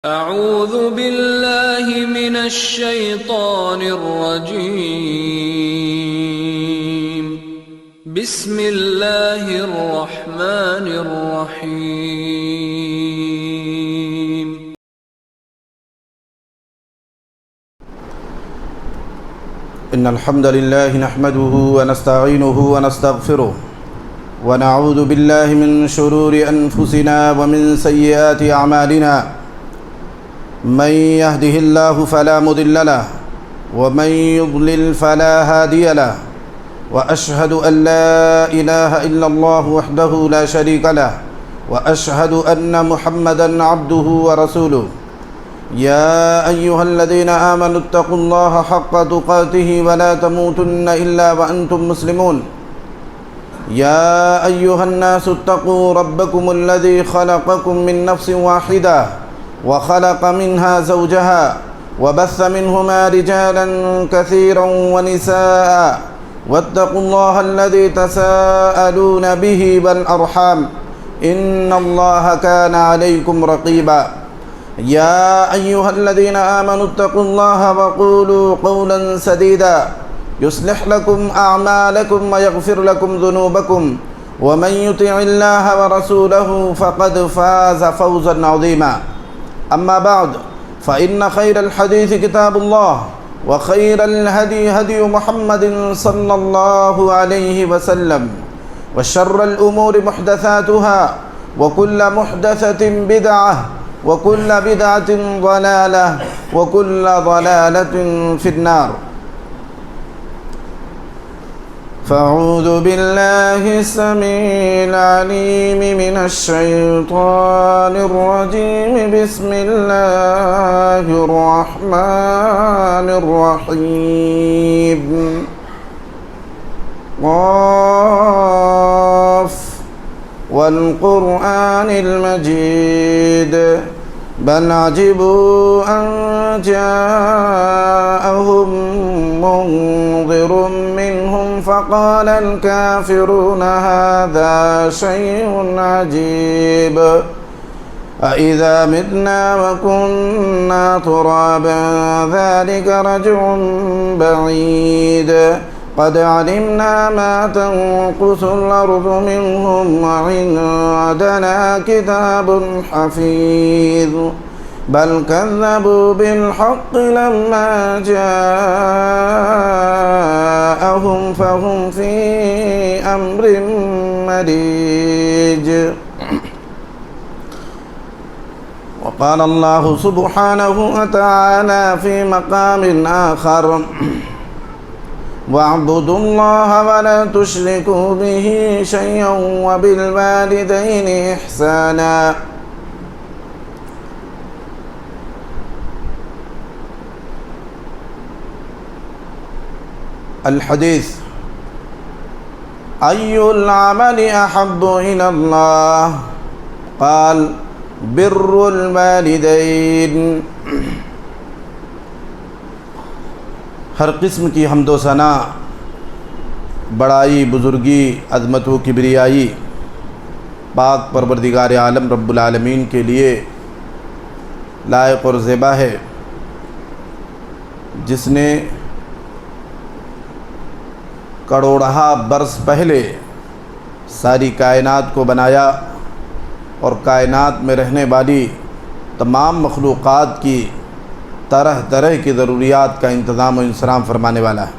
اعوذ باللہ من الشیطان الرجیم بسم اللہ الرحمن الرحیم ان الحمد لله نحمده ونستعينه ونستغفره ونعوذ بالله من شرور انفسنا ومن سيئات اعمالنا من يهده الله فلا مضل له ومن يضلل فلا هادي له واشهد ان لا اله الا الله وحده لا شريك له واشهد ان محمدا عبده ورسوله يا ايها الذين امنوا اتقوا الله حق تقاته ولا تموتن الا وانتم مسلمون يا ايها الناس اتقوا ربكم الذي خلقكم من نفس واحده وخلق منها زوجها وبث منهما رجالا كثيرا ونساء واتقوا الله الذي تساءلون به والأرحام إن الله كان عليكم رقيبا يا أيها الذين آمنوا اتقوا الله وقولوا قولا سديدا يصلح لكم أعمالكم ويغفر لكم ذنوبكم ومن يطع الله ورسوله فقد فاز فوزا عظيما أما بعد فإن خير الحديث كتاب الله وخير الهدي هدي محمد صلى الله عليه وسلم وشر الأمور محدثاتها وكل محدثة بدعة وكل بدعة ضلالة وكل ضلالة في النار فأعوذ بالله السميع العليم من الشيطان الرجيم بسم الله الرحمن الرحيم قاف والقرآن المجيد بل عجبوا أن جاءهم منذر منهم فقال الكافرون هذا شيء عجيب أإذا متنا وكنا ترابا ذلك رجع بعيد قد علمنا ما تنقص الأرض منهم وعندنا كتاب حفيظ بل كذبوا بالحق لما جاءهم فهم في أمر مريج وقال الله سبحانه وتعالى في مقام آخر واعبدوا الله ولا تشركوا به شيئا وبالوالدين إحسانا الحديث أي العمل أحب إلى الله قال بر الوالدين ہر قسم کی حمد و ثنا، بڑائی، بزرگی، عظمت و کبریائی پاک پروردگار عالم رب العالمین کے لیے لائق اور زیبا ہے، جس نے کروڑہا برس پہلے ساری کائنات کو بنایا اور کائنات میں رہنے والی تمام مخلوقات کی طرح طرح کی ضروریات کا انتظام و انصرام فرمانے والا ہے۔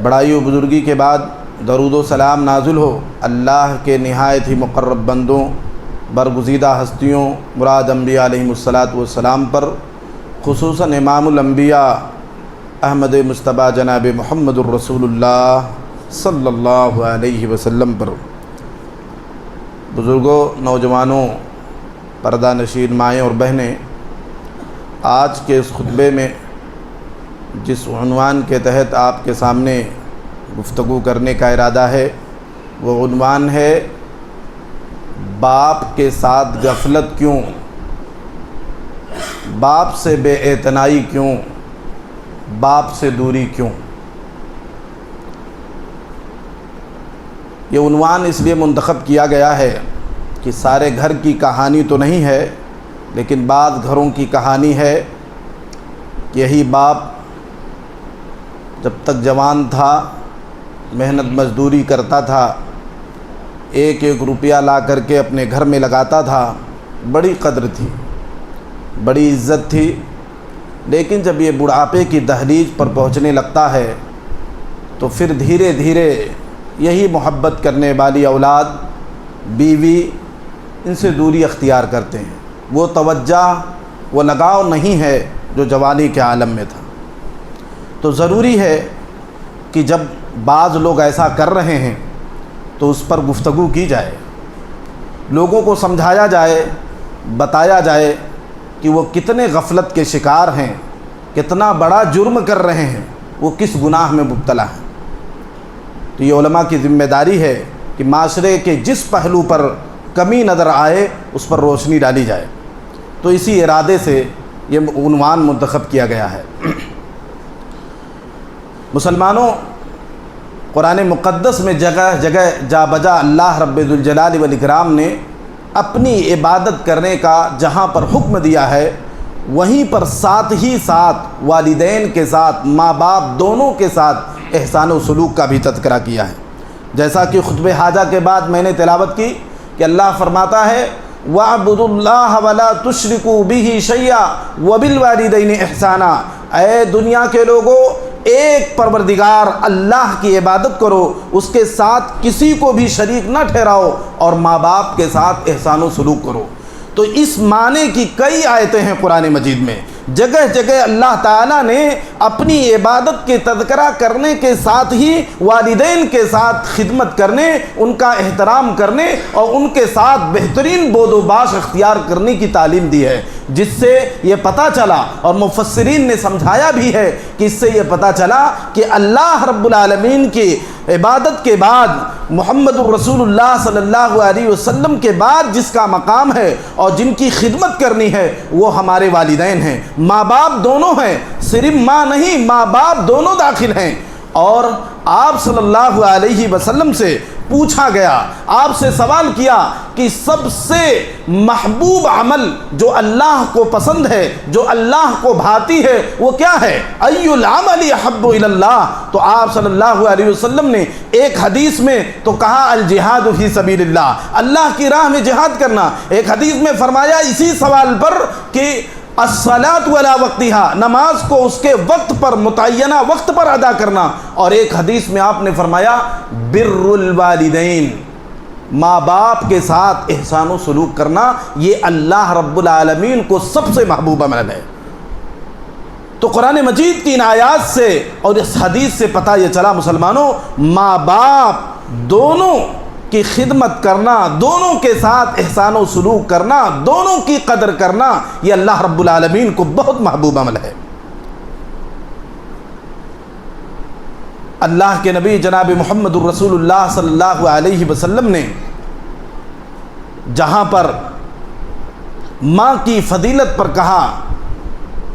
بڑائی و بزرگی کے بعد درود و سلام نازل ہو اللہ کے نہایت ہی مقرب بندوں، برگزیدہ ہستیوں، مراد انبیاء علیہم السلام پر، خصوصاً امام الانبیاء احمد مصطفیٰ جناب محمد الرسول اللہ صلی اللہ علیہ وسلم پر۔ بزرگوں، نوجوانوں، پردہ نشین مائیں اور بہنیں، آج کے اس خطبے میں جس عنوان کے تحت آپ کے سامنے گفتگو کرنے کا ارادہ ہے وہ عنوان ہے باپ کے ساتھ غفلت کیوں، باپ سے بے اعتنائی کیوں، باپ سے دوری کیوں۔ یہ عنوان اس لیے منتخب کیا گیا ہے کہ سارے گھر کی کہانی تو نہیں ہے، لیکن بعض گھروں کی کہانی ہے کہ یہی باپ جب تک جوان تھا محنت مزدوری کرتا تھا، ایک ایک روپیہ لا کر کے اپنے گھر میں لگاتا تھا، بڑی قدر تھی، بڑی عزت تھی۔ لیکن جب یہ بڑھاپے کی دہلیز پر پہنچنے لگتا ہے تو پھر دھیرے دھیرے یہی محبت کرنے والی اولاد، بیوی، ان سے دوری اختیار کرتے ہیں۔ وہ توجہ، وہ لگاؤ نہیں ہے جو جوانی کے عالم میں تھا۔ تو ضروری ہے کہ جب بعض لوگ ایسا کر رہے ہیں تو اس پر گفتگو کی جائے، لوگوں کو سمجھایا جائے، بتایا جائے کہ وہ کتنے غفلت کے شکار ہیں، کتنا بڑا جرم کر رہے ہیں، وہ کس گناہ میں مبتلا ہیں۔ تو یہ علماء کی ذمہ داری ہے کہ معاشرے کے جس پہلو پر کمی نظر آئے اس پر روشنی ڈالی جائے۔ تو اسی ارادے سے یہ عنوان منتخب کیا گیا ہے۔ مسلمانوں، قرآن مقدس میں جگہ جگہ جا بجا اللہ رب ذوالجلال والاکرام نے اپنی عبادت کرنے کا جہاں پر حکم دیا ہے، وہیں پر ساتھ ہی ساتھ والدین کے ساتھ، ماں باپ دونوں کے ساتھ احسان و سلوک کا بھی تذکرہ کیا ہے۔ جیسا کہ خطبہ حاجہ کے بعد میں نے تلاوت کی کہ اللہ فرماتا ہے وَاعْبُدُوا اللَّهَ وَلَا تُشْرِكُوا بِهِ شَيْئًا وَبِالْوَالِدَيْنِ احسانا۔ اے دنیا کے لوگوں، ایک پروردگار اللہ کی عبادت کرو، اس کے ساتھ کسی کو بھی شریک نہ ٹھہراؤ، اور ماں باپ کے ساتھ احسان و سلوک کرو۔ تو اس معنی کی کئی آیتیں ہیں قرآن مجید میں۔ جگہ جگہ اللہ تعالیٰ نے اپنی عبادت کے تذکرہ کرنے کے ساتھ ہی والدین کے ساتھ خدمت کرنے، ان کا احترام کرنے اور ان کے ساتھ بہترین بود و باش اختیار کرنے کی تعلیم دی ہے، جس سے یہ پتہ چلا اور مفسرین نے سمجھایا بھی ہے کہ اس سے یہ پتہ چلا کہ اللہ رب العالمین کی عبادت کے بعد، محمد الرسول اللہ صلی اللہ علیہ وسلم کے بعد جس کا مقام ہے اور جن کی خدمت کرنی ہے وہ ہمارے والدین ہیں، ماں باپ دونوں ہیں، صرف ماں نہیں، ماں باپ دونوں داخل ہیں۔ اور آپ صلی اللہ علیہ وسلم سے پوچھا گیا، آپ سے سوال کیا کہ سب سے محبوب عمل جو اللہ کو پسند ہے، جو اللہ کو بھاتی ہے، وہ کیا ہے؟ ای العمل احب الی اللہ۔ تو آپ صلی اللہ علیہ وسلم نے ایک حدیث میں تو کہا الجہاد فی سبیل اللہ، اللہ کی راہ میں جہاد کرنا۔ ایک حدیث میں فرمایا اسی سوال پر کہ الصلاۃ علی وقتہا، نماز کو اس کے وقت پر، متعینہ وقت پر ادا کرنا۔ اور ایک حدیث میں آپ نے فرمایا بر الوالدین، ماں باپ کے ساتھ احسان و سلوک کرنا، یہ اللہ رب العالمین کو سب سے محبوب عمل ہے۔ تو قرآن مجید کی ان آیات سے اور اس حدیث سے پتہ یہ چلا مسلمانوں، ماں باپ دونوں کی خدمت کرنا، دونوں کے ساتھ احسان و سلوک کرنا، دونوں کی قدر کرنا، یہ اللہ رب العالمین کو بہت محبوب عمل ہے۔ اللہ کے نبی جناب محمد الرسول اللہ صلی اللہ علیہ وسلم نے جہاں پر ماں کی فضیلت پر کہا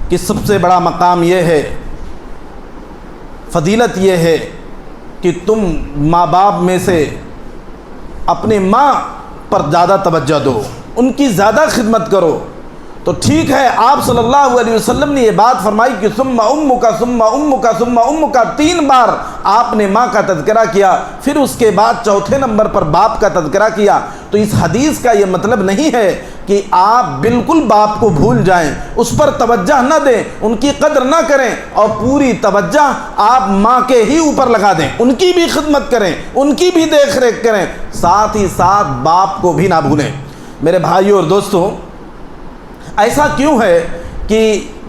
کہ سب سے بڑا مقام یہ ہے، فضیلت یہ ہے کہ تم ماں باپ میں سے اپنے ماں پر زیادہ توجہ دو، ان کی زیادہ خدمت کرو۔ تو ٹھیک ہے، آپ صلی اللہ علیہ وسلم نے یہ بات فرمائی کہ ثم امک ثم امک ثم امک، 3 بار آپ نے ماں کا تذکرہ کیا، پھر اس کے بعد چوتھے نمبر پر باپ کا تذکرہ کیا۔ تو اس حدیث کا یہ مطلب نہیں ہے کہ آپ بالکل باپ کو بھول جائیں، اس پر توجہ نہ دیں، ان کی قدر نہ کریں، اور پوری توجہ آپ ماں کے ہی اوپر لگا دیں، ان کی بھی خدمت کریں، ان کی بھی دیکھ ریکھ کریں، ساتھ ہی ساتھ باپ کو بھی نہ بھولیں۔ میرے بھائیوں اور دوستوں، ایسا کیوں ہے کہ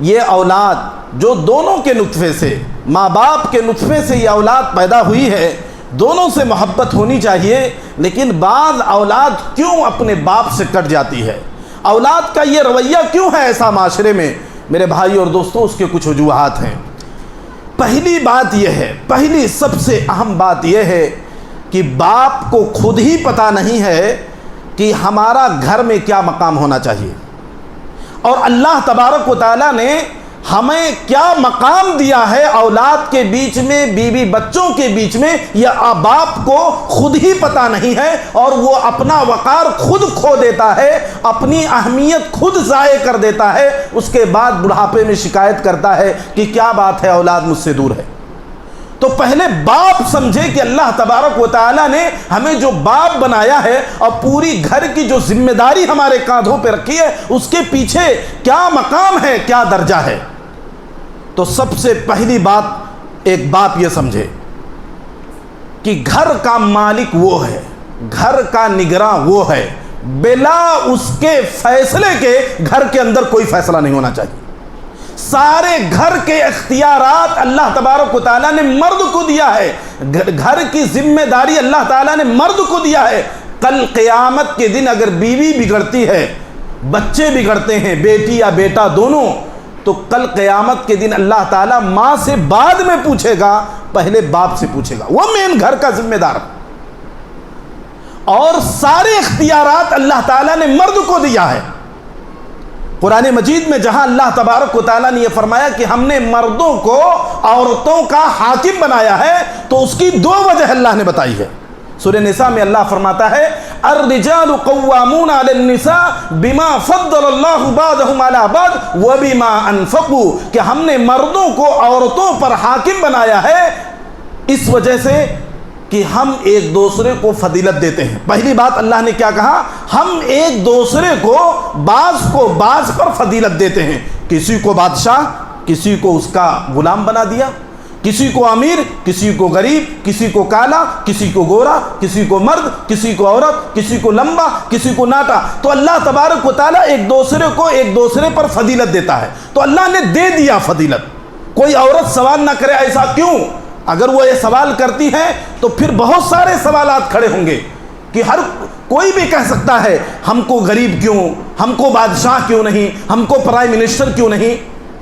یہ اولاد جو دونوں کے نطفے سے، ماں باپ کے نطفے سے یہ اولاد پیدا ہوئی ہے، دونوں سے محبت ہونی چاہیے، لیکن بعض اولاد کیوں اپنے باپ سے کٹ جاتی ہے؟ اولاد کا یہ رویہ کیوں ہے ایسا معاشرے میں؟ میرے بھائی اور دوستوں، اس کے کچھ وجوہات ہیں۔ پہلی بات یہ ہے، پہلی سب سے اہم بات یہ ہے کہ باپ کو خود ہی پتہ نہیں ہے کہ ہمارا گھر میں کیا مقام ہونا چاہیے، اور اللہ تبارک و تعالیٰ نے ہمیں کیا مقام دیا ہے اولاد کے بیچ میں، بیوی بچوں کے بیچ میں، یہ باپ کو خود ہی پتہ نہیں ہے، اور وہ اپنا وقار خود کھو دیتا ہے، اپنی اہمیت خود ضائع کر دیتا ہے، اس کے بعد بڑھاپے میں شکایت کرتا ہے کہ کیا بات ہے اولاد مجھ سے دور ہے۔ تو پہلے باپ سمجھے کہ اللہ تبارک و تعالیٰ نے ہمیں جو باپ بنایا ہے اور پوری گھر کی جو ذمہ داری ہمارے کاندھوں پہ رکھی ہے، اس کے پیچھے کیا مقام ہے، کیا درجہ ہے۔ تو سب سے پہلی بات ایک باپ یہ سمجھے کہ گھر کا مالک وہ ہے، گھر کا نگراں وہ ہے، بلا اس کے فیصلے کے گھر کے اندر کوئی فیصلہ نہیں ہونا چاہیے۔ سارے گھر کے اختیارات اللہ تبارک و تعالیٰ نے مرد کو دیا ہے، گھر کی ذمہ داری اللہ تعالیٰ نے مرد کو دیا ہے۔ کل قیامت کے دن اگر بیوی بگڑتی ہے، بچے بگڑتے ہیں، بیٹی یا بیٹا دونوں، تو کل قیامت کے دن اللہ تعالیٰ ماں سے بعد میں پوچھے گا، پہلے باپ سے پوچھے گا، وہ مین گھر کا ذمہ دار۔ اور سارے اختیارات اللہ تعالیٰ نے مرد کو دیا ہے۔ قرآن مجید میں جہاں اللہ تبارک و تعالیٰ نے یہ فرمایا کہ ہم نے مردوں کو عورتوں کا حاکم بنایا ہے، تو اس کی دو وجہ اللہ نے بتائی ہے۔ سورہ نساء میں اللہ فرماتا ہے الرجال قوامون علی النساء بما فضل اللہ بعضهم علی بعض وبما انفقوا، کہ ہم نے مردوں کو عورتوں پر حاکم بنایا ہے اس وجہ سے کہ ہم ایک دوسرے کو فضیلت دیتے ہیں۔ پہلی بات اللہ نے کیا کہا؟ ہم ایک دوسرے کو بعض پر فضیلت دیتے ہیں۔ کسی کو بادشاہ، کسی کو اس کا غلام بنا دیا، کسی کو امیر، کسی کو غریب، کسی کو کالا، کسی کو گورا، کسی کو مرد، کسی کو عورت، کسی کو لمبا، کسی کو ناٹا۔ تو اللہ تبارک و تعالیٰ ایک دوسرے پر فضیلت دیتا ہے، تو اللہ نے دے دیا فضیلت۔ کوئی عورت سوال نہ کرے ایسا کیوں؟ اگر وہ یہ سوال کرتی ہے تو پھر بہت سارے سوالات کھڑے ہوں گے کہ ہر کوئی بھی کہہ سکتا ہے ہم کو غریب کیوں، ہم کو بادشاہ کیوں نہیں، ہم کو پرائم منسٹر کیوں نہیں،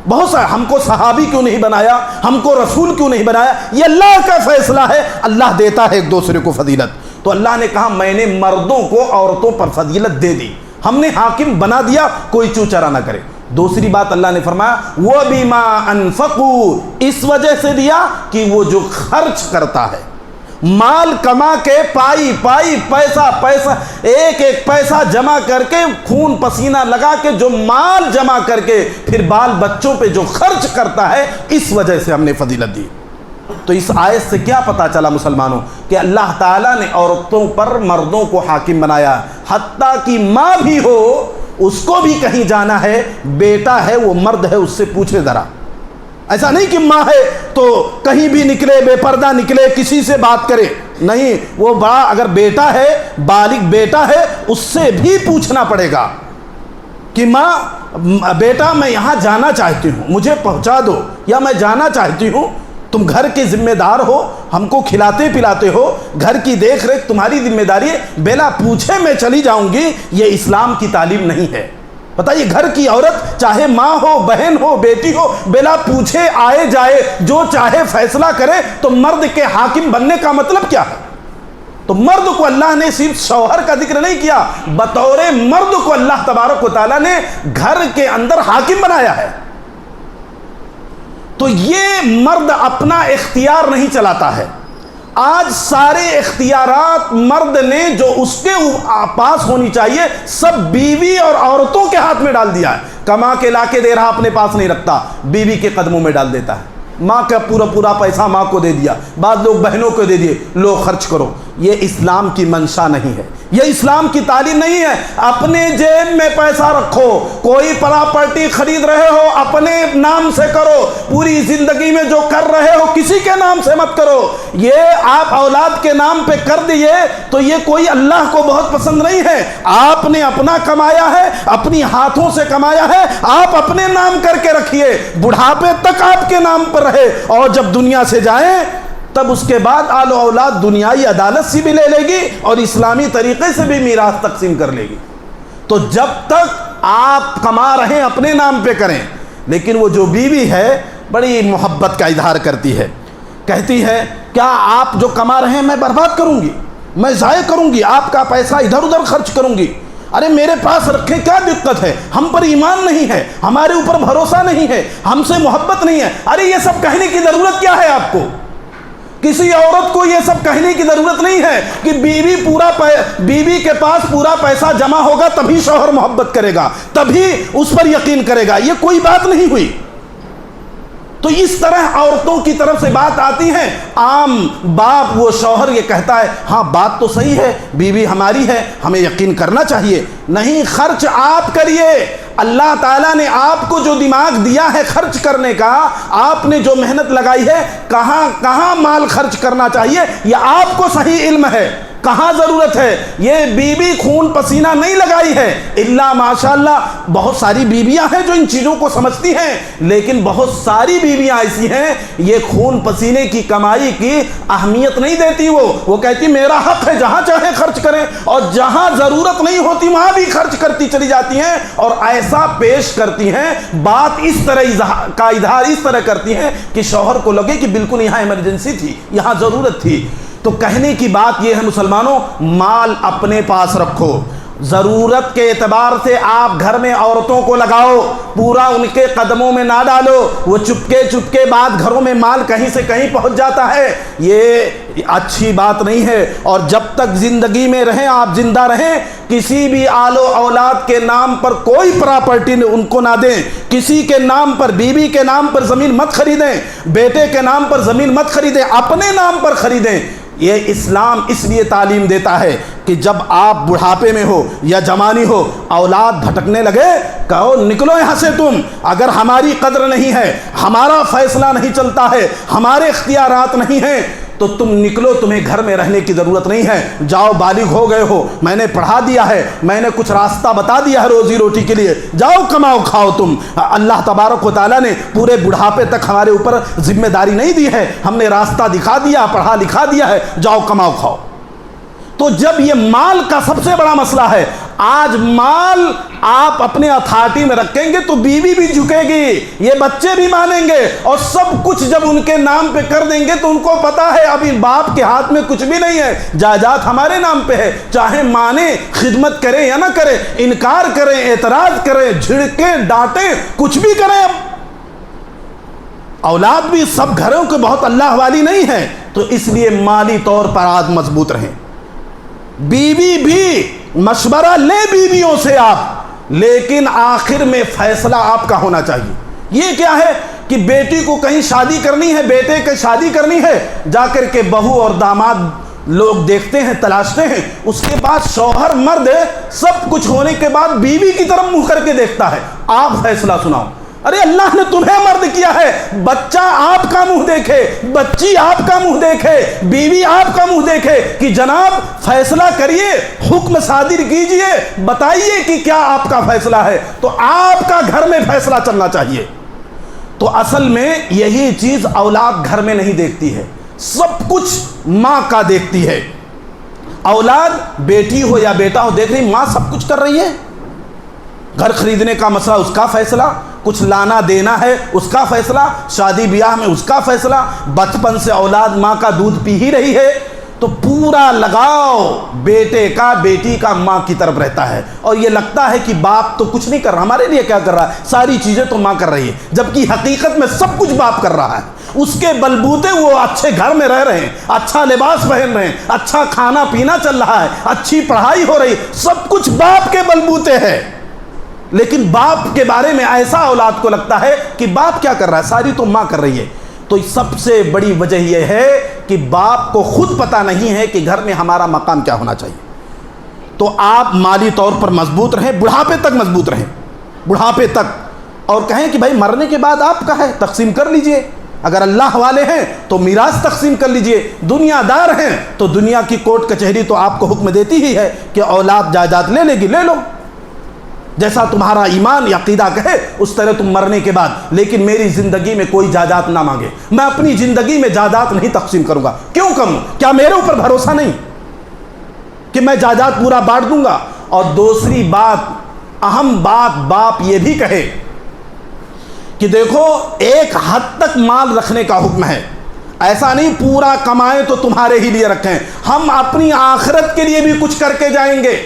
بہت سارے، ہم کو صحابی کیوں نہیں بنایا، ہم کو رسول کیوں نہیں بنایا۔ یہ اللہ کا فیصلہ ہے، اللہ دیتا ہے ایک دوسرے کو فضیلت۔ تو اللہ نے کہا میں نے مردوں کو عورتوں پر فضیلت دے دی، ہم نے حاکم بنا دیا، کوئی چوچرا نہ کرے۔ دوسری بات اللہ نے فرمایا وَبِمَا أَنفَقُوا، اس وجہ سے دیا کہ وہ جو خرچ کرتا ہے، مال کما کے پائی پیسہ ایک پیسہ جمع کر کے، خون پسینہ لگا کے جو مال جمع کر کے پھر بال بچوں پہ جو خرچ کرتا ہے، اس وجہ سے ہم نے فضیلت دی۔ تو اس آیت سے کیا پتا چلا مسلمانوں کہ اللہ تعالیٰ نے عورتوں پر مردوں کو حاکم بنایا، حتیٰ کہ ماں بھی ہو، اس کو بھی کہیں جانا ہے، بیٹا ہے وہ مرد ہے، اس سے پوچھے ذرا۔ ایسا نہیں کہ ماں ہے تو کہیں بھی نکلے، بے پردہ نکلے، کسی سے بات کرے، نہیں، وہ بڑا اگر بیٹا ہے، بالغ بیٹا ہے، اس سے بھی پوچھنا پڑے گا کہ ماں بیٹا میں یہاں جانا چاہتی ہوں، مجھے پہنچا دو، یا میں جانا چاہتی ہوں، تم گھر کے ذمہ دار ہو، ہم کو کھلاتے پلاتے ہو، گھر کی دیکھ ریکھ تمہاری ذمہ داری ہے، بلا پوچھے میں چلی جاؤں گی، یہ اسلام کی تعلیم نہیں ہے۔ بتائیے، گھر کی عورت چاہے ماں ہو، بہن ہو، بیٹی ہو، بلا پوچھے آئے جائے، جو چاہے فیصلہ کرے، تو مرد کے حاکم بننے کا مطلب کیا ہے؟ تو مرد کو اللہ نے صرف شوہر کا ذکر نہیں کیا، بطور مرد کو اللہ تبارک و تعالیٰ نے گھر کے اندر حاکم بنایا ہے۔ تو یہ مرد اپنا اختیار نہیں چلاتا ہے، آج سارے اختیارات مرد نے جو اس کے پاس ہونی چاہیے سب بیوی اور عورتوں کے ہاتھ میں ڈال دیا ہے۔ کما کے لا کے دے رہا، اپنے پاس نہیں رکھتا، بیوی کے قدموں میں ڈال دیتا ہے۔ ماں کا پورا پیسہ ماں کو دے دیا، بعض لوگ بہنوں کو دے دیے، لو خرچ کرو۔ یہ اسلام کی منشا نہیں ہے، یہ اسلام کی تعلیم نہیں ہے۔ اپنے جیب میں پیسہ رکھو، کوئی پراپرٹی خرید رہے ہو اپنے نام سے کرو، پوری زندگی میں جو کر رہے ہو کسی کے نام سے مت کرو۔ یہ آپ اولاد کے نام پہ کر دیے تو یہ کوئی اللہ کو بہت پسند نہیں ہے۔ آپ نے اپنا کمایا ہے، اپنی ہاتھوں سے کمایا ہے، آپ اپنے نام کر کے رکھیے، بڑھاپے تک آپ کے نام پر رہے، اور جب دنیا سے جائیں تب اس کے بعد آل و اولاد دنیائی عدالت سے بھی لے لے گی اور اسلامی طریقے سے بھی میراث تقسیم کر لے گی۔ تو جب تک آپ کما رہے ہیں اپنے نام پہ کریں۔ لیکن وہ جو بیوی ہے بڑی محبت کا اظہار کرتی ہے، کہتی ہے کیا آپ جو کما رہے ہیں میں برباد کروں گی، میں ضائع کروں گی، آپ کا پیسہ ادھر ادھر خرچ کروں گی، ارے میرے پاس رکھیں، کیا دقت ہے؟ ہم پر ایمان نہیں ہے، ہمارے اوپر بھروسہ نہیں ہے، ہم سے محبت نہیں ہے۔ ارے یہ سب کہنے کی ضرورت کیا ہے آپ کو؟ کسی عورت کو یہ سب کہنے کی ضرورت نہیں ہے کہ بیوی کے پاس پورا پیسہ جمع ہوگا تبھی شوہر محبت کرے گا، تبھی اس پر یقین کرے گا۔ یہ کوئی بات نہیں ہوئی۔ تو اس طرح عورتوں کی طرف سے بات آتی ہے، عام باپ وہ شوہر یہ کہتا ہے ہاں بات تو صحیح ہے، بیوی ہماری ہے، ہمیں یقین کرنا چاہیے۔ نہیں، خرچ آپ کریے۔ اللہ تعالیٰ نے آپ کو جو دماغ دیا ہے خرچ کرنے کا، آپ نے جو محنت لگائی ہے، کہاں مال خرچ کرنا چاہیے یہ آپ کو صحیح علم ہے، کہاں ضرورت ہے۔ یہ بیوی خون پسینہ نہیں لگائی ہے، الا ماشاءاللہ بہت ساری بیویاں ہیں جو ان چیزوں کو سمجھتی ہیں، لیکن بہت ساری بیویاں ایسی ہیں یہ خون پسینے کی کمائی کی اہمیت نہیں دیتی۔ وہ کہتی میرا حق ہے، جہاں چاہے خرچ کریں، اور جہاں ضرورت نہیں ہوتی وہاں بھی خرچ کرتی چلی جاتی ہیں، اور ایسا پیش کرتی ہیں، بات اس طرح کا اظہار اس طرح کرتی ہیں کہ شوہر کو لگے کہ بالکل یہاں ایمرجنسی تھی، یہاں ضرورت تھی۔ تو کہنے کی بات یہ ہے مسلمانوں، مال اپنے پاس رکھو، ضرورت کے اعتبار سے آپ گھر میں عورتوں کو لگاؤ، پورا ان کے قدموں میں نہ ڈالو۔ وہ چپکے بعد گھروں میں مال کہیں سے کہیں پہنچ جاتا ہے، یہ اچھی بات نہیں ہے۔ اور جب تک زندگی میں رہیں، آپ زندہ رہیں، کسی بھی آل و اولاد کے نام پر کوئی پراپرٹی ان کو نہ دیں، کسی کے نام پر، بیوی کے نام پر زمین مت خریدیں، بیٹے کے نام پر زمین مت خریدیں، اپنے نام پر خریدیں۔ یہ اسلام اس لیے تعلیم دیتا ہے کہ جب آپ بڑھاپے میں ہو یا جوانی ہو، اولاد بھٹکنے لگے، کہو نکلو یہاں سے تم، اگر ہماری قدر نہیں ہے، ہمارا فیصلہ نہیں چلتا ہے، ہمارے اختیارات نہیں ہیں تو تم نکلو، تمہیں گھر میں رہنے کی ضرورت نہیں ہے، جاؤ، بالغ ہو گئے ہو، میں نے پڑھا دیا ہے، میں نے کچھ راستہ بتا دیا ہے روزی روٹی کے لیے، جاؤ کماؤ کھاؤ تم۔ اللہ تبارک و تعالیٰ نے پورے بڑھاپے تک ہمارے اوپر ذمہ داری نہیں دی ہے، ہم نے راستہ دکھا دیا، پڑھا لکھا دیا ہے، جاؤ کماؤ کھاؤ۔ تو جب یہ مال کا سب سے بڑا مسئلہ ہے، آج مال آپ اپنے اتھارٹی میں رکھیں گے تو بیوی بھی جھکے گی، یہ بچے بھی مانیں گے، اور سب کچھ جب ان کے نام پہ کر دیں گے تو ان کو پتا ہے ابھی باپ کے ہاتھ میں کچھ بھی نہیں ہے، جائیداد ہمارے نام پہ ہے، چاہے مانے، خدمت کریں یا نہ کریں، انکار کریں، اعتراض کریں، جھڑکیں، ڈانٹیں، کچھ بھی کریں۔ اب اولاد بھی سب گھروں کے بہت اللہ والی نہیں ہے، تو اس لیے مالی طور پر آج مضبوط رہیں۔ بیوی بھی مشورہ لیں بیویوں سے آپ، لیکن آخر میں فیصلہ آپ کا ہونا چاہیے۔ یہ کیا ہے کہ بیٹی کو کہیں شادی کرنی ہے، بیٹے کی شادی کرنی ہے، جا کر کے بہو اور داماد لوگ دیکھتے ہیں، تلاشتے ہیں، اس کے بعد شوہر مرد سب کچھ ہونے کے بعد بیوی کی طرف منہ کر کے دیکھتا ہے، آپ فیصلہ سناؤ۔ ارے اللہ نے تمہیں مرد کیا ہے، بچہ آپ کا منہ دیکھے، بچی آپ کا منہ دیکھے، بیوی آپ کا منہ دیکھے کہ جناب فیصلہ کریے، حکم صادر کیجئے، بتائیے کہ کیا آپ کا فیصلہ ہے، تو آپ کا گھر میں فیصلہ چلنا چاہیے۔ تو اصل میں یہی چیز اولاد گھر میں نہیں دیکھتی ہے، سب کچھ ماں کا دیکھتی ہے۔ اولاد بیٹی ہو یا بیٹا ہو دیکھ رہی ماں سب کچھ کر رہی ہے، گھر خریدنے کا مسئلہ اس کا فیصلہ، کچھ لانا دینا ہے اس کا فیصلہ، شادی بیاہ میں اس کا فیصلہ، بچپن سے اولاد ماں کا دودھ پی ہی رہی ہے، تو پورا لگاؤ بیٹے کا، بیٹی کا ماں کی طرف رہتا ہے، اور یہ لگتا ہے کہ باپ تو کچھ نہیں کر رہا، ہمارے لیے کیا کر رہا ہے، ساری چیزیں تو ماں کر رہی ہے، جبکہ حقیقت میں سب کچھ باپ کر رہا ہے۔ اس کے بلبوتے وہ اچھے گھر میں رہ رہے ہیں، اچھا لباس پہن رہے ہیں، اچھا کھانا پینا چل رہا ہے، اچھی پڑھائی ہو رہی، سب کچھ باپ کے بلبوتے ہے۔ لیکن باپ کے بارے میں ایسا اولاد کو لگتا ہے کہ باپ کیا کر رہا ہے، ساری تو ماں کر رہی ہے۔ تو سب سے بڑی وجہ یہ ہے کہ باپ کو خود پتہ نہیں ہے کہ گھر میں ہمارا مقام کیا ہونا چاہیے۔ تو آپ مالی طور پر مضبوط رہیں، بڑھاپے تک مضبوط رہیں، بڑھاپے تک، اور کہیں کہ بھائی مرنے کے بعد آپ کا ہے، تقسیم کر لیجئے، اگر اللہ والے ہیں تو میراث تقسیم کر لیجئے، دنیا دار ہیں تو دنیا کی کورٹ کچہری تو آپ کو حکم دیتی ہی ہے کہ اولاد جائیداد لے لے گی، لے لو، جیسا تمہارا ایمان یا عقیدہ کہے اس طرح تم مرنے کے بعد، لیکن میری زندگی میں کوئی جائیداد نہ مانگے، میں اپنی زندگی میں جائیداد نہیں تقسیم کروں گا۔ کیوں کروں؟ کیا میرے اوپر بھروسہ نہیں کہ میں جائیداد پورا بانٹ دوں گا؟ اور دوسری بات، اہم بات، باپ یہ بھی کہے کہ دیکھو ایک حد تک مال رکھنے کا حکم ہے، ایسا نہیں پورا کمائیں تو تمہارے ہی لیے رکھیں، ہم اپنی آخرت کے لیے بھی کچھ کر کے جائیں گے۔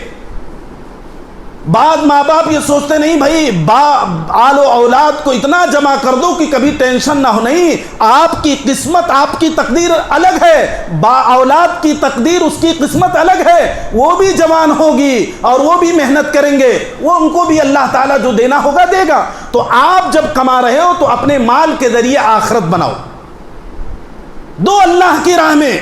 بعض ماں باپ یہ سوچتے نہیں بھائی آل و اولاد کو اتنا جمع کر دو کہ کبھی ٹینشن نہ ہو. نہیں، آپ کی قسمت، آپ کی تقدیر الگ ہے. با اولاد کی تقدیر، اس کی قسمت الگ ہے. وہ بھی جوان ہوگی اور وہ بھی محنت کریں گے، وہ ان کو بھی اللہ تعالیٰ جو دینا ہوگا دے گا. تو آپ جب کما رہے ہو تو اپنے مال کے ذریعے آخرت بناؤ، دو اللہ کی راہ میں.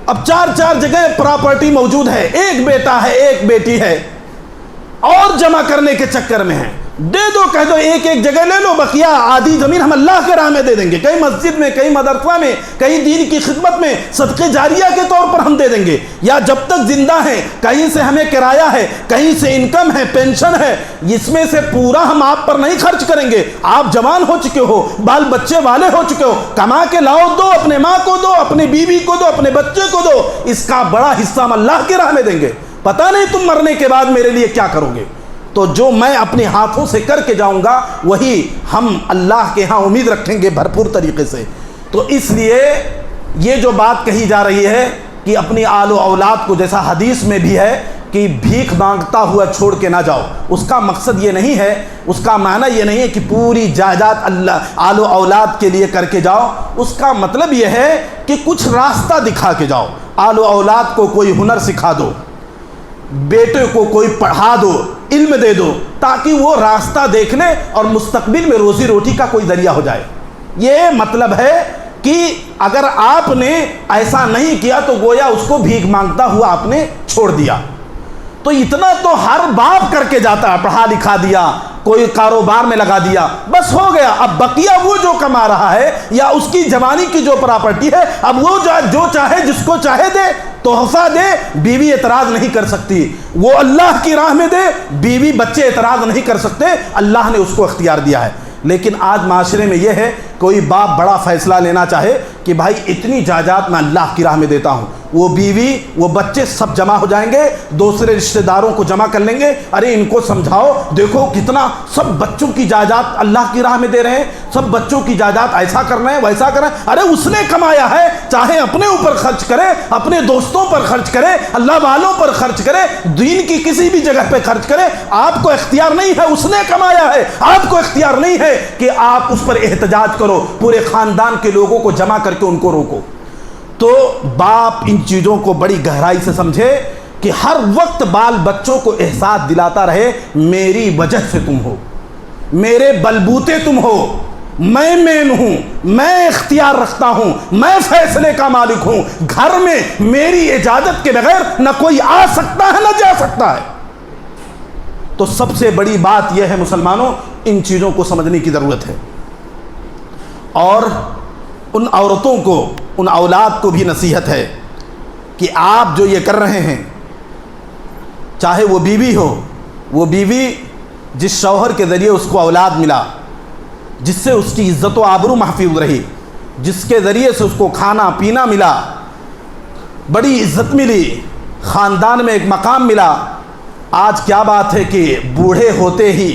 اب 4 جگہ پراپرٹی موجود ہے، ایک بیٹا ہے ایک بیٹی ہے، اور جمع کرنے کے چکر میں ہیں. دے دو، کہہ دو ایک جگہ لے لو، بقیہ آدھی زمین ہم اللہ کے راہ میں دے دیں گے، کہیں مسجد میں، کہیں مدرسہ میں، کہیں دین کی خدمت میں، صدقے جاریہ کے طور پر ہم دے دیں گے. یا جب تک زندہ ہیں کہیں سے ہمیں کرایہ ہے، کہیں سے انکم ہے، پینشن ہے، اس میں سے پورا ہم آپ پر نہیں خرچ کریں گے. آپ جوان ہو چکے ہو، بال بچے والے ہو چکے ہو، کما کے لاؤ، دو، اپنے ماں کو دو، اپنی بیوی کو دو، اپنے بچے کو دو. اس کا بڑا حصہ ہم اللہ کے راہ میں دیں گے. پتہ نہیں تم مرنے کے بعد میرے لیے کیا کرو گے. تو جو میں اپنے ہاتھوں سے کر کے جاؤں گا وہی ہم اللہ کے ہاں امید رکھیں گے بھرپور طریقے سے. تو اس لیے یہ جو بات کہی جا رہی ہے کہ اپنی آل و اولاد کو، جیسا حدیث میں بھی ہے کہ بھیک مانگتا ہوا چھوڑ کے نہ جاؤ، اس کا مقصد یہ نہیں ہے، اس کا معنی یہ نہیں ہے کہ پوری جائیداد اللہ آل و اولاد کے لیے کر کے جاؤ. اس کا مطلب یہ ہے کہ کچھ راستہ دکھا کے جاؤ. آل و اولاد کو کوئی ہنر سکھا دو، بیٹے کو کوئی پڑھا دو، علم دے دو، تاکہ وہ راستہ دیکھ لے اور مستقبل میں روزی روٹی کا کوئی ذریعہ ہو جائے. یہ مطلب ہے کہ اگر آپ نے ایسا نہیں کیا تو گویا اس کو بھیک مانگتا ہوا آپ نے چھوڑ دیا. تو اتنا تو ہر باپ کر کے جاتا ہے، پڑھا لکھا دیا، کوئی کاروبار میں لگا دیا، بس ہو گیا. اب بقیہ وہ جو کما رہا ہے یا اس کی جوانی کی جو پراپرٹی ہے، اب وہ جو چاہے جس کو چاہے دے، تحفہ دے. بیوی اعتراض نہیں کر سکتی، وہ اللہ کی راہ میں دے، بیوی بچے اعتراض نہیں کر سکتے، اللہ نے اس کو اختیار دیا ہے. لیکن آج معاشرے میں یہ ہے، کوئی باپ بڑا فیصلہ لینا چاہے کہ بھائی اتنی جائیداد میں اللہ کی راہ میں دیتا ہوں، وہ بیوی وہ بچے سب جمع ہو جائیں گے، دوسرے رشتہ داروں کو جمع کر لیں گے، ارے ان کو سمجھاؤ، دیکھو کتنا سب بچوں کی جائیداد اللہ کی راہ میں دے رہے ہیں، سب بچوں کی جائیداد ایسا کر رہے ہیں ویسا کر رہے ہیں. ارے اس نے کمایا ہے، چاہے اپنے اوپر خرچ کرے، اپنے دوستوں پر خرچ کرے، اللہ والوں پر خرچ کرے، دین کی کسی بھی جگہ پہ خرچ کرے. آپ کو اختیار نہیں ہے، اس نے کمایا ہے، آپ کو اختیار نہیں ہے کہ آپ اس پر احتجاج کرو، پورے خاندان کے لوگوں کو جمع کر کے ان کو روکو. تو باپ ان چیزوں کو بڑی گہرائی سے سمجھے کہ ہر وقت بال بچوں کو احساس دلاتا رہے، میری وجہ سے تم ہو، میرے بلبوتے تم ہو، میں مین ہوں، میں اختیار رکھتا ہوں، میں فیصلے کا مالک ہوں، گھر میں میری اجازت کے بغیر نہ کوئی آ سکتا ہے نہ جا سکتا ہے. تو سب سے بڑی بات یہ ہے مسلمانوں، ان چیزوں کو سمجھنے کی ضرورت ہے. اور ان عورتوں کو، ان اولاد کو بھی نصیحت ہے کہ آپ جو یہ کر رہے ہیں، چاہے وہ بیوی ہو، وہ بیوی جس شوہر کے ذریعے اس کو اولاد ملا، جس سے اس کی عزت و آبرو محفوظ رہی، جس کے ذریعے سے اس کو کھانا پینا ملا، بڑی عزت ملی، خاندان میں ایک مقام ملا. آج کیا بات ہے کہ بوڑھے ہوتے ہی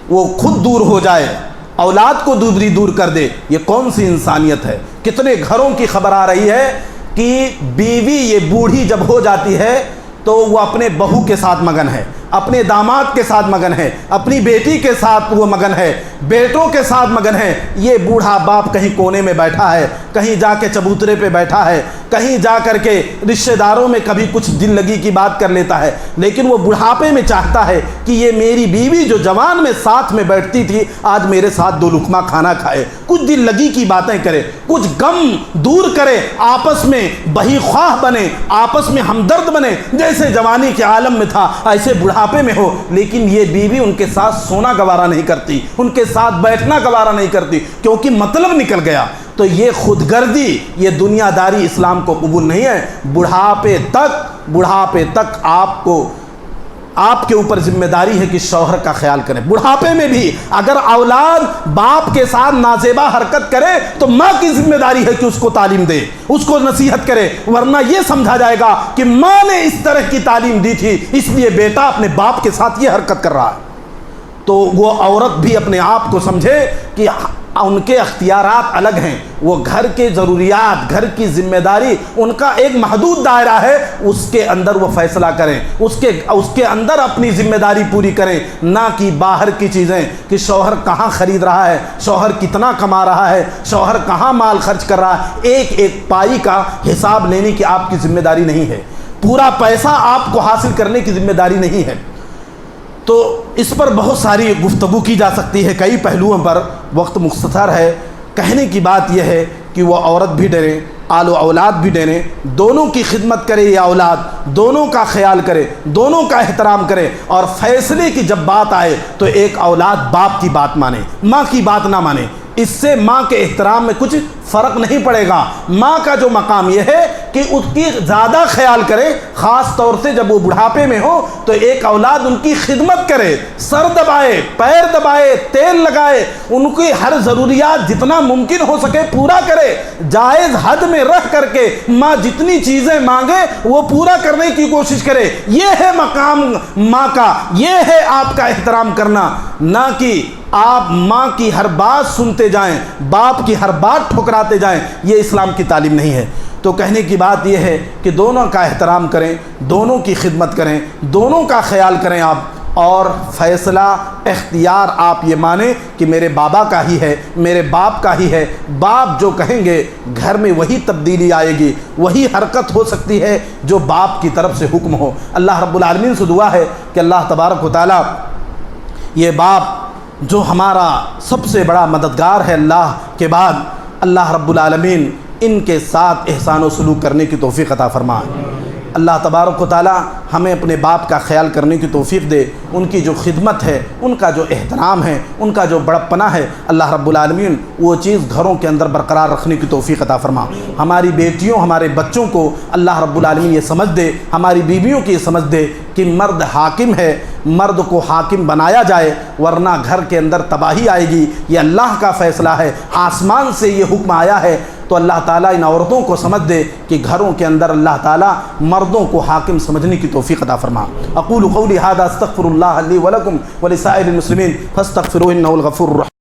وہ خود دور ہو جائے، اولاد کو دور کر دے. یہ کون سی انسانیت ہے؟ کتنے گھروں کی خبر آ رہی ہے کہ بیوی یہ بوڑھی جب ہو جاتی ہے تو وہ اپنے بہو کے ساتھ مگن ہے، اپنے داماد کے ساتھ مگن ہے، اپنی بیٹی کے ساتھ وہ مگن ہے، بیٹوں کے ساتھ مگن ہے. یہ بوڑھا باپ کہیں کونے میں بیٹھا ہے، کہیں جا کے چبوترے پہ بیٹھا ہے، کہیں جا کر کے رشتہ داروں میں کبھی کچھ دل لگی کی بات کر لیتا ہے. لیکن وہ بڑھاپے میں چاہتا ہے کہ یہ میری بیوی جو جوان میں ساتھ میں بیٹھتی تھی آج میرے ساتھ 2 لقمہ کھانا کھائے، کچھ دل لگی کی باتیں کرے، کچھ غم دور کرے، آپس میں بہی خواہ بنے، آپس میں ہمدرد بنے. جیسے جوانی کے عالم میں تھا ایسے بڑھاپے میں ہو. لیکن یہ بیوی ان کے ساتھ سونا گوارا نہیں کرتی، ان کے ساتھ بیٹھنا گوارا نہیں کرتی، کیونکہ مطلب نکل گیا. تو یہ خود گردی، یہ دنیا داری اسلام کو قبول نہیں ہے. بڑھاپے تک آپ کے اوپر ذمہ داری ہے کہ شوہر کا خیال کریں. بڑھاپے میں بھی اگر اولاد باپ کے ساتھ نازیبا حرکت کرے تو ماں کی ذمہ داری ہے کہ اس کو تعلیم دے، اس کو نصیحت کرے، ورنہ یہ سمجھا جائے گا کہ ماں نے اس طرح کی تعلیم دی تھی اس لیے بیٹا اپنے باپ کے ساتھ یہ حرکت کر رہا ہے. تو وہ عورت بھی اپنے آپ کو سمجھے کہ ان کے اختیارات الگ ہیں، وہ گھر کے ضروریات، گھر کی ذمہ داری ان کا ایک محدود دائرہ ہے، اس کے اندر وہ فیصلہ کریں، اس کے اندر اپنی ذمہ داری پوری کریں، نہ کہ باہر کی چیزیں کہ شوہر کہاں خرید رہا ہے، شوہر کتنا کما رہا ہے، شوہر کہاں مال خرچ کر رہا ہے، ایک ایک پائی کا حساب لینے کی آپ کی ذمہ داری نہیں ہے، پورا پیسہ آپ کو حاصل کرنے کی ذمہ داری نہیں ہے۔ تو اس پر بہت ساری گفتگو کی جا سکتی ہے، کئی پہلوؤں پر، وقت مختصر ہے۔ کہنے کی بات یہ ہے کہ وہ عورت بھی ڈرے، آل و اولاد بھی ڈرے، دونوں کی خدمت کرے یہ اولاد، دونوں کا خیال کرے، دونوں کا احترام کرے، اور فیصلے کی جب بات آئے تو ایک اولاد باپ کی بات مانے، ماں کی بات نہ مانے۔ اس سے ماں کے احترام میں کچھ فرق نہیں پڑے گا۔ ماں کا جو مقام یہ ہے کہ اس کی زیادہ خیال کرے، خاص طور سے جب وہ بڑھاپے میں ہو تو ایک اولاد ان کی خدمت کرے، سر دبائے، پیر دبائے، تیل لگائے، ان کی ہر ضروریات جتنا ممکن ہو سکے پورا کرے، جائز حد میں رہ کر کے ماں جتنی چیزیں مانگے وہ پورا کرنے کی کوشش کرے۔ یہ ہے مقام ماں کا، یہ ہے آپ کا احترام کرنا، نہ کہ آپ ماں کی ہر بات سنتے جائیں، باپ کی ہر بات ٹھکراتے جائیں۔ یہ اسلام کی تعلیم نہیں ہے۔ تو کہنے کی بات یہ ہے کہ دونوں کا احترام کریں، دونوں کی خدمت کریں، دونوں کا خیال کریں آپ، اور فیصلہ اختیار آپ یہ مانیں کہ میرے بابا کا ہی ہے، میرے باپ کا ہی ہے۔ باپ جو کہیں گے گھر میں وہی تبدیلی آئے گی، وہی حرکت ہو سکتی ہے جو باپ کی طرف سے حکم ہو۔ اللہ رب العالمین سے دعا ہے کہ اللہ تبارک و تعالی یہ باپ جو ہمارا سب سے بڑا مددگار ہے اللہ کے بعد، اللہ رب العالمین ان کے ساتھ احسان و سلوک کرنے کی توفیق عطا فرمائے۔ اللہ تبارک و تعالی ہمیں اپنے باپ کا خیال کرنے کی توفیق دے، ان کی جو خدمت ہے، ان کا جو احترام ہے، ان کا جو بڑپنا ہے، اللہ رب العالمین وہ چیز گھروں کے اندر برقرار رکھنے کی توفیق عطا فرما۔ ہماری بیٹیوں، ہمارے بچوں کو اللہ رب العالمین یہ سمجھ دے، ہماری بیویوں کی یہ سمجھ دے کہ مرد حاکم ہے، مرد کو حاکم بنایا جائے ورنہ گھر کے اندر تباہی آئے گی۔ یہ اللہ کا فیصلہ ہے، آسمان سے یہ حکم آیا ہے۔ تو اللہ تعالیٰ ان عورتوں کو سمجھ دے کہ گھروں کے اندر اللہ تعالیٰ مردوں کو حاکم سمجھنے کی توفیق عطا فرما۔ اقول قولی ھذا استغفر اللہ لی ولکم ولسائر المسلمین فاستغفروہ انہ الغفور الرحیم۔